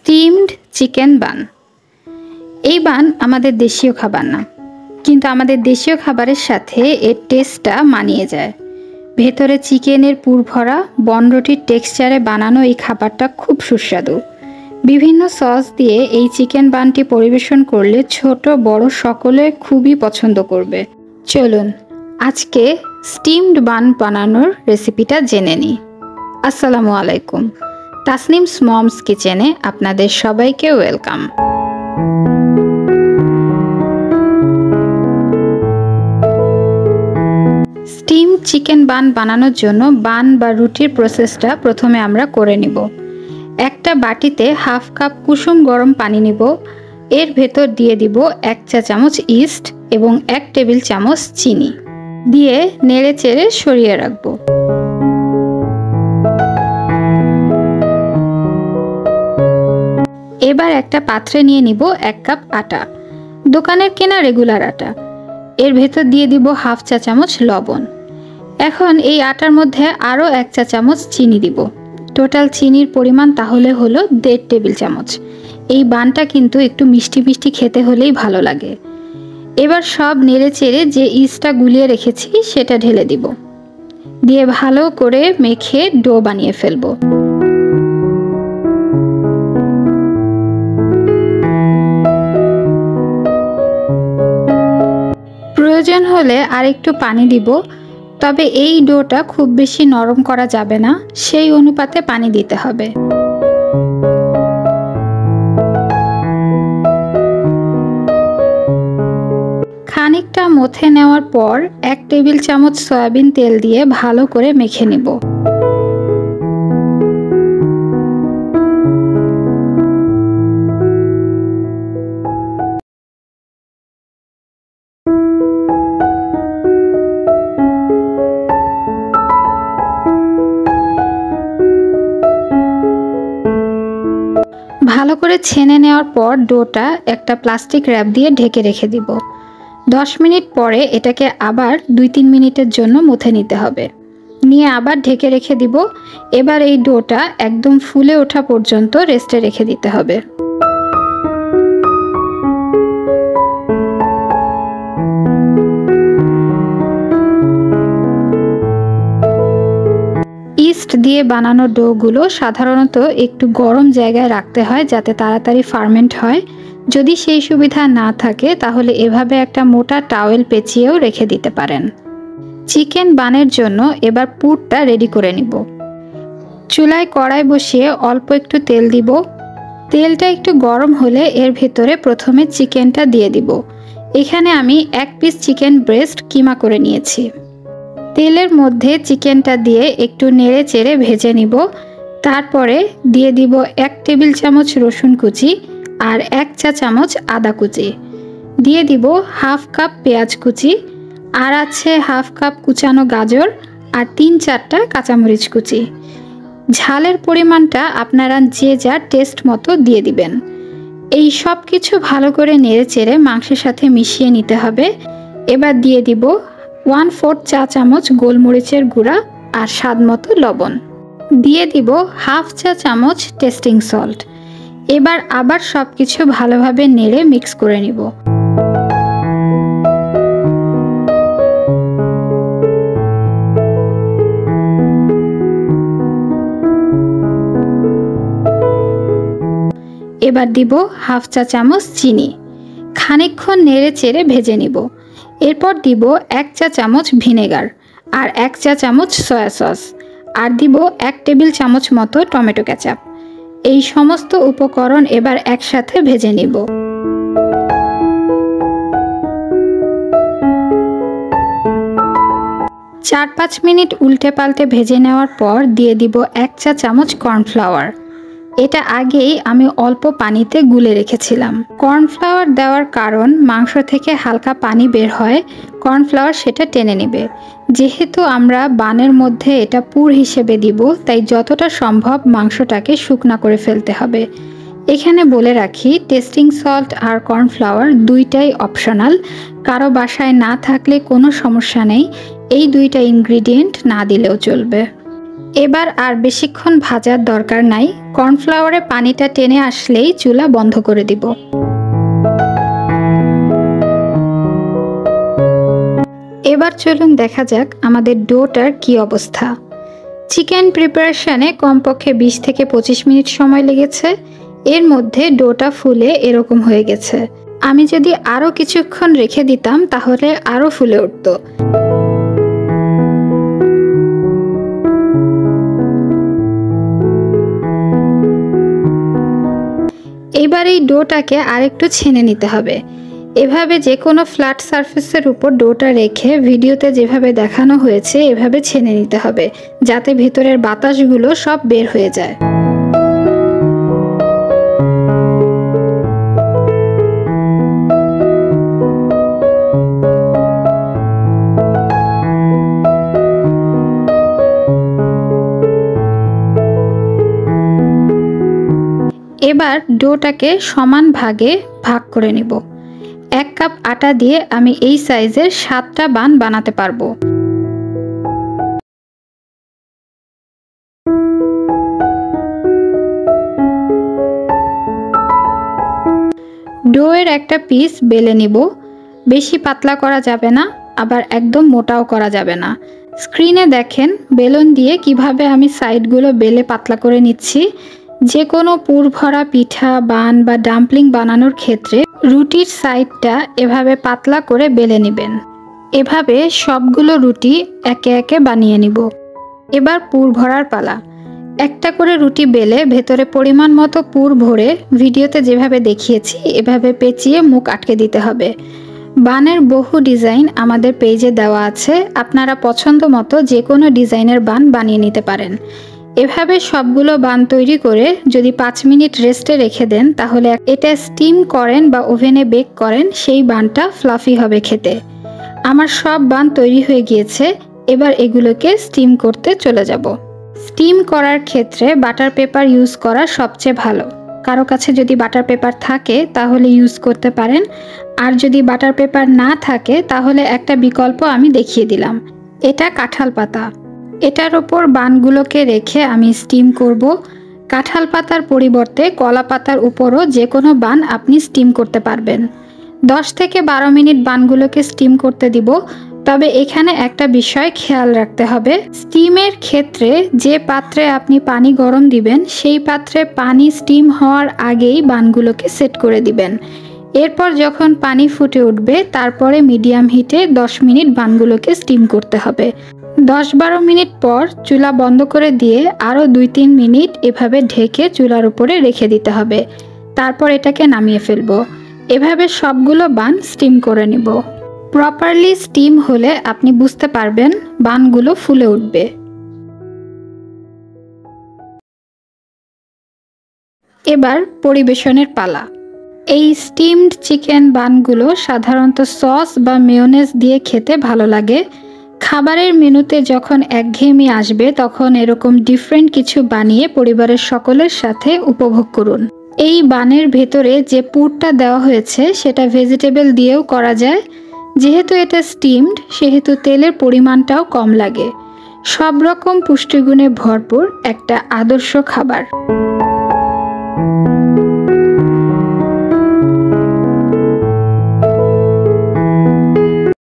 Steamed chicken bun. এই বান আমাদের দেশীয় খাবার না, কিন্তু আমাদের দেশীয় খাবারের সাথে এর টেস্টটা মানিয়ে যায়। ভেতরে চিকেনের পুর ভরা বনরুটির টেক্সচারে বানানো এই খাবারটা খুব সুস্বাদু। বিভিন্ন সস দিয়ে এই চিকেন বানটি পরিবেশন করলে ছোট বড় সকলে খুবই পছন্দ করবে। চলুন আজকে স্টিমড বান বানানোর রেসিপিটা জেনে নিই। আসসালামু আলাইকুম, তাসনিমস মমস কিচেনে আপনাদের সবাইকে ওয়েলকাম। স্টিম চিকেন বান বানানোর জন্য বান বা রুটির প্রসেসটা প্রথমে আমরা করে নিব। একটা বাটিতে হাফ কাপ কুসুম গরম পানি নিব। এর ভেতর দিয়ে দিব 1 চা চামচ ইস্ট এবং 1 টেবিল চামচ চিনি দিয়ে নেড়ে চেড়ে সরিয়ে রাখবো। এবার একটা পাত্রে নিয়ে নিব 1 কাপ আটা, দোকানের কেনা রেগুলার আটা। এর ভেতর দিয়ে দিব হাফ চা চামচ লবণ। এখন এই আটার মধ্যে আরও 1 চা চামচ চিনি দিব। টোটাল চিনির পরিমাণ তাহলে হলো 1.5 টেবিল চামচ। এই বানটা কিন্তু একটু মিষ্টি মিষ্টি খেতে হলেই ভালো লাগে। এবার সব নেড়ে চেড়ে যে ইস্টটা গুলিয়ে রেখেছি সেটা ঢেলে দিব, দিয়ে ভালো করে মেখে ডো বানিয়ে ফেলবো। প্রয়োজন হলে আর একটু পানি দিব, তবে এই ডোটা খুব বেশি নরম করা যাবে না, সেই অনুপাতে পানি দিতে হবে। খানিকটা মথে নেওয়ার পর 1 টেবিল চামচ সয়াবিন তেল দিয়ে ভালো করে মেখে নেব। ভালো করে ছেনে নেওয়ার পর ডোটা একটা প্লাস্টিক র্যাপ দিয়ে ঢেকে রেখে দিব। 10 মিনিট পরে এটাকে আবার 2-3 মিনিটের জন্য মুথে নিতে হবে, নিয়ে আবার ঢেকে রেখে দিব। এবার এই ডোটা একদম ফুলে ওঠা পর্যন্ত রেস্টে রেখে দিতে হবে। ইস্ট দিয়ে বানানো ডোগুলো সাধারণত একটু গরম জায়গায় রাখতে হয় যাতে তাড়াতাড়ি ফার্মেন্ট হয়। যদি সেই সুবিধা না থাকে তাহলে এভাবে একটা মোটা টাওয়েল পেঁচিয়েও রেখে দিতে পারেন। চিকেন বানের জন্য এবার পুরটা রেডি করে নিব। চুলায় কড়াই বসিয়ে অল্প একটু তেল দিব। তেলটা একটু গরম হলে এর ভেতরে প্রথমে চিকেনটা দিয়ে দিব। এখানে আমি 1 পিস চিকেন ব্রেস্ট কিমা করে নিয়েছি। তেলের মধ্যে চিকেনটা দিয়ে একটু নেড়ে চেড়ে ভেজে নিব। তারপরে দিয়ে দিব 1 টেবিল চামচ রসুন কুচি আর 1 চা চামচ আদা কুচি। দিয়ে দিব হাফ কাপ পেঁয়াজ কুচি, আর আছে হাফ কাপ কুচানো গাজর আর 3-4টা কাঁচামরিচ কুচি। ঝালের পরিমাণটা আপনারা যে যার টেস্ট মতো দিয়ে দিবেন। এই সব কিছু ভালো করে নেড়ে চেড়ে মাংসের সাথে মিশিয়ে নিতে হবে। এবার দিয়ে দিব 1/4 চা চামচ গোলমরিচের গুঁড়া আর স্বাদ মতো লবণ। দিয়ে দিব হাফ চা চামচ টেস্টিং সল্ট। এবার আবার সব কিছু ভালোভাবে নেড়ে মিক্স করে নিব। এবার দিব হাফ চা চামচ চিনি। খানিকক্ষণ নেড়ে চেড়ে ভেজে নিব। এরপর দিব 1 চা চামচ ভিনেগার আর 1 চা চামচ সয়া সস, আর দিব 1 টেবিল চামচ মতো টমেটো কেচাপ। এই সমস্ত উপকরণ এবার একসাথে ভেজে নিব। 4-5 মিনিট উল্টে পাল্টে ভেজে নেওয়ার পর দিয়ে দিব 1 চা চামচ কর্নফ্লাওয়ার। এটা আগেই আমি অল্প পানিতে গুলে রেখেছিলাম। কর্নফ্লাওয়ার দেওয়ার কারণ মাংস থেকে হালকা পানি বের হয়, কর্নফ্লাওয়ার সেটা টেনে নেবে। যেহেতু আমরা বানের মধ্যে এটা পুর হিসেবে দিব, তাই যতটা সম্ভব মাংসটাকে শুকনা করে ফেলতে হবে। এখানে বলে রাখি, টেস্টিং সল্ট আর কর্নফ্লাওয়ার দুইটাই অপশনাল। কারো বাসায় না থাকলে কোনো সমস্যা নেই, এই দুইটা ইনগ্রিডিয়েন্ট না দিলেও চলবে। এবার আর বেশিক্ষণ ভাজার দরকার নাই, কর্নফ্লাওয়ারে পানিটা টেনে আসলেই চুলা বন্ধ করে দিব। এবার চলুন দেখা যাক আমাদের ডোটার কি অবস্থা। চিকেন প্রিপারেশনে কমপক্ষে 20 থেকে 25 মিনিট সময় লেগেছে। এর মধ্যে ডোটা ফুলে এরকম হয়ে গেছে। আমি যদি আরও কিছুক্ষণ রেখে দিতাম তাহলে আরও ফুলে উঠত। এবার এই ডোটাকে আরেকটু ছেনে নিতে হবে। এভাবে যে কোনো ফ্ল্যাট সারফেসের উপর ডোটা রেখে ভিডিওতে যেভাবে দেখানো হয়েছে এভাবে ছেনে নিতে হবে, যাতে ভিতরের বাতাসগুলো সব বের হয়ে যায়। এবার ডোটাকে সমান ভাগে ভাগ করে নিব। 1 কাপ আটা দিয়ে আমি এই সাইজের 7টা বান বানাতে পারবো। ডোয়ের একটা পিস বেলে নিব। বেশি পাতলা করা যাবে না, আবার একদম মোটাও করা যাবে না। স্ক্রিনে দেখেন বেলুন দিয়ে কিভাবে আমি সাইডগুলো বেলে পাতলা করে নিচ্ছি। যে কোনো পুর ভরা পিঠা, বান বা ডাম্পলিং বানানোর ক্ষেত্রে রুটির সাইডটা এভাবে পাতলা করে বেলে নেবেন। এভাবে সবগুলো রুটি একে একে বানিয়ে নিব। এবার পুর ভরার পালা। একটা করে রুটি বেলে ভেতরে পরিমাণ মতো পুর ভরে ভিডিওতে যেভাবে দেখিয়েছি এভাবে পেঁচিয়ে মুখ আটকে দিতে হবে। বানের বহু ডিজাইন আমাদের পেজে দেওয়া আছে, আপনারা পছন্দ মতো যে কোনো ডিজাইনের বান বানিয়ে নিতে পারেন। এভাবে সবগুলো বান তৈরি করে যদি 5 মিনিট রেস্টে রেখে দেন তাহলে এটা স্টিম করেন বা ওভেনে বেক করেন, সেই বানটা ফ্লাফি হবে খেতে। আমার সব বান তৈরি হয়ে গিয়েছে। এবার এগুলোকে স্টিম করতে চলে যাব। স্টিম করার ক্ষেত্রে বাটার পেপার ইউজ করা সবচেয়ে ভালো। কারো কাছে যদি বাটার পেপার থাকে তাহলে ইউজ করতে পারেন, আর যদি বাটার পেপার না থাকে তাহলে একটা বিকল্প আমি দেখিয়ে দিলাম। এটা কাঁঠাল পাতা। এটার ওপর বানগুলোকে রেখে আমি স্টিম করব। কাঁঠাল পাতার পরিবর্তে কলা পাতার উপরও যে কোনো বান আপনি স্টিম করতে পারবেন। 10 থেকে 12 মিনিট বানগুলোকে স্টিম করতে দিব। তবে এখানে একটা বিষয় খেয়াল রাখতে হবে, স্টিমের ক্ষেত্রে যে পাত্রে আপনি পানি গরম দিবেন সেই পাত্রে পানি স্টিম হওয়ার আগেই বানগুলোকে সেট করে দিবেন। এরপর যখন পানি ফুটে উঠবে তারপরে মিডিয়াম হিটে 10 মিনিট বানগুলোকে স্টিম করতে হবে। 10-12 মিনিট পর চুলা বন্ধ করে দিয়ে আরও 2-3 মিনিট এভাবে ঢেকে চুলার উপরে রেখে দিতে হবে। তারপর এটাকে নামিয়ে ফেলবো। এভাবে সবগুলো বান স্টিম করে নিব। প্রপারলি স্টিম হলে আপনি বুঝতে পারবেন বানগুলো ফুলে উঠবে। এবার পরিবেশনের পালা। এই স্টিমড চিকেন বানগুলো সাধারণত সস বা মেয়োনেজ দিয়ে খেতে ভালো লাগে। খাবারের মেনুতে যখন একঘেয়েমি আসবে তখন এরকম ডিফারেন্ট কিছু বানিয়ে পরিবারের সকলের সাথে উপভোগ করুন। এই বানের ভেতরে যে পুরটা দেওয়া হয়েছে সেটা ভেজিটেবল দিয়েও করা যায়। যেহেতু এটা স্টিমড সেহেতু তেলের পরিমাণটাও কম লাগে। সব রকম পুষ্টিগুণে ভরপুর একটা আদর্শ খাবার।